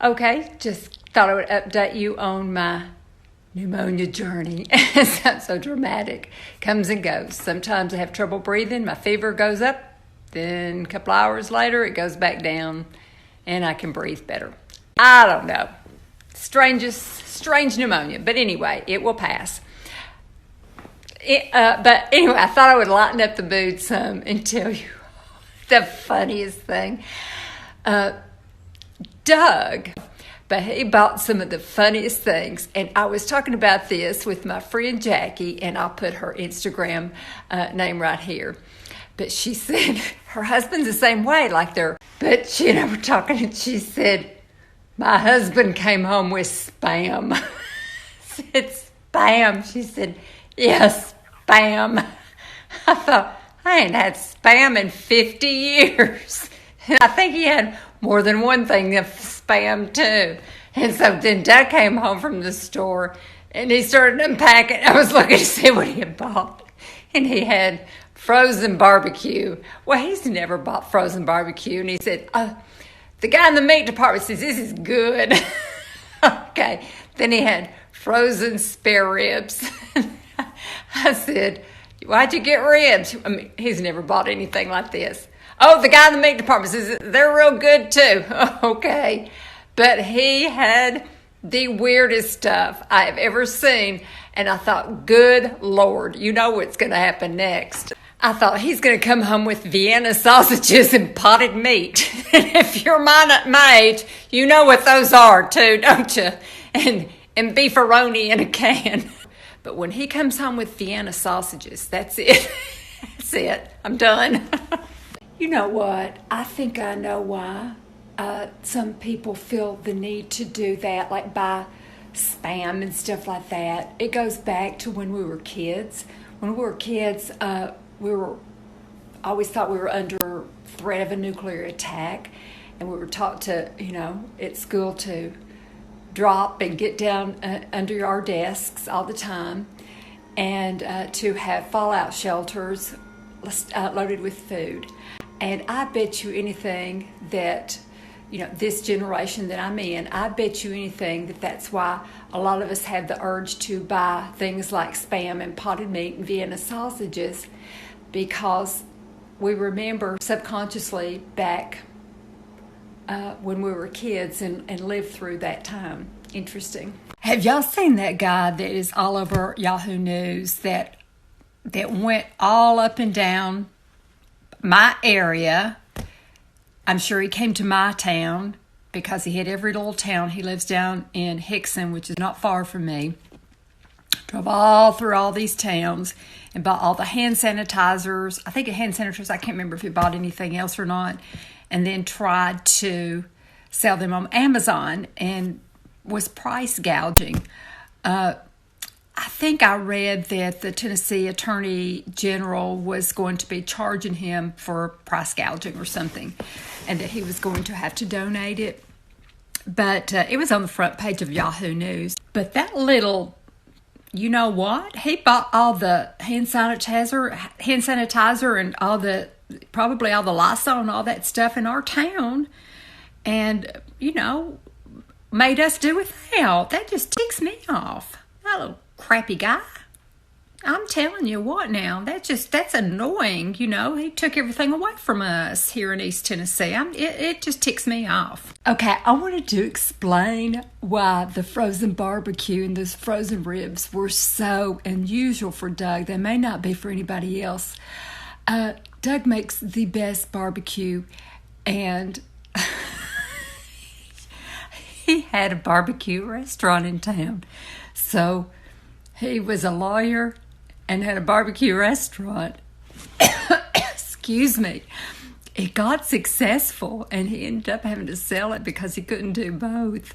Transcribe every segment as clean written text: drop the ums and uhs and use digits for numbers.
Okay, just thought I would update you on my pneumonia journey. It's not so dramatic. Comes and goes. Sometimes I have trouble breathing. My fever goes up. Then a couple hours later, it goes back down, and I can breathe better. I don't know. Strange pneumonia. But anyway, it will pass. But anyway, I thought I would lighten up the mood some and tell you the funniest thing. Doug, but he bought some of the funniest things. And I was talking about this with my friend Jackie, and I'll put her Instagram name right here. But she said her husband's the same way, but we're talking, and she said, my husband came home with Spam. I said, Spam? She said, yes, Spam. I thought, I ain't had Spam in 50 years. And I think he had more than one thing of Spam too. And so then Doug came home from the store and he started unpacking. I was looking to see what he had bought. And he had frozen barbecue. Well, he's never bought frozen barbecue. And he said, the guy in the meat department says, this is good. Okay. Then he had frozen spare ribs. I said, why'd you get ribs? I mean, he's never bought anything like this. Oh, the guy in the meat department says they're real good too. Okay. But he had the weirdest stuff I have ever seen. And I thought, good Lord, you know what's going to happen next. I thought he's going to come home with Vienna sausages and potted meat. And if you're my age, you know what those are too, don't you? And beefaroni in a can. But when he comes home with Vienna sausages, that's it. That's it. I'm done. You know what? I think I know why some people feel the need to do that, like buy Spam and stuff like that. It goes back to when we were kids. When we were kids, we always thought we were under threat of a nuclear attack, and we were taught to, at school to drop and get down under our desks all the time, and to have fallout shelters loaded with food. And I bet you anything that, this generation that I'm in, I bet you anything that's why a lot of us have the urge to buy things like Spam and potted meat and Vienna sausages, because we remember subconsciously back when we were kids and lived through that time. Interesting. Have y'all seen that guy that is all over Yahoo News that went all up and down my area? I'm sure he came to my town because he hit every little town. He lives down in Hickson, which is not far from me. Drove all through all these towns and bought all the hand sanitizers. I think hand sanitizers, I can't remember if he bought anything else or not. And then tried to sell them on Amazon and was price gouging. I think I read that the Tennessee Attorney General was going to be charging him for price gouging or something, and that he was going to have to donate it. But it was on the front page of Yahoo News. But that little, you know what? He bought all the hand sanitizer and probably all the Lysol and all that stuff in our town, and, made us do without. That just ticks me off. That little crappy guy. I'm telling you what now, that's annoying, He took everything away from us here in East Tennessee. It just ticks me off. Okay, I wanted to explain why the frozen barbecue and those frozen ribs were so unusual for Doug. They may not be for anybody else. Doug makes the best barbecue, and he had a barbecue restaurant in town. So he was a lawyer and had a barbecue restaurant. Excuse me. It got successful, and he ended up having to sell it because he couldn't do both.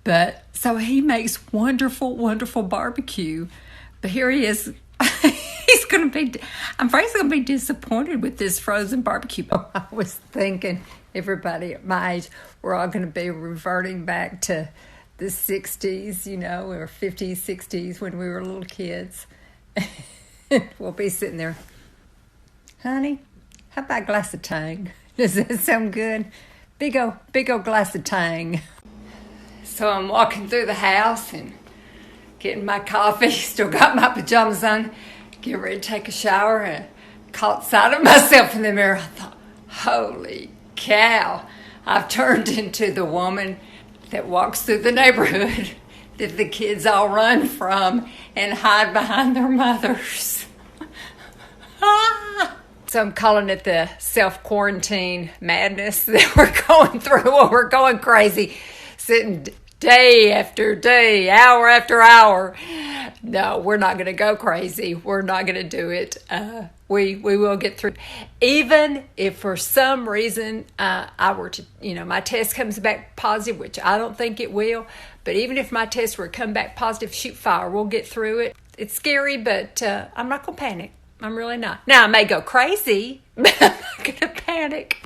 But so he makes wonderful, wonderful barbecue. But here he is. I'm afraid he's going to be disappointed with this frozen barbecue. I was thinking everybody at my age, we're all going to be reverting back to the 60s, or 50s, 60s when we were little kids. We'll be sitting there, honey, how about a glass of Tang? Does that sound good? Big old glass of Tang. So I'm walking through the house and getting my coffee, still got my pajamas on, getting ready to take a shower, and caught sight of myself in the mirror. I thought, holy cow, I've turned into the woman that walks through the neighborhood that the kids all run from and hide behind their mothers. So I'm calling it the self-quarantine madness that we're going through, or we're going crazy, sitting day after day, hour after hour. No, we're not going to go crazy. We're not going to do it. We will get through. Even if for some reason I were to, my test comes back positive, which I don't think it will, but even if my test were to come back positive, shoot fire, we'll get through it. It's scary, but I'm not going to panic. I'm really not. Now, I may go crazy, but I'm not going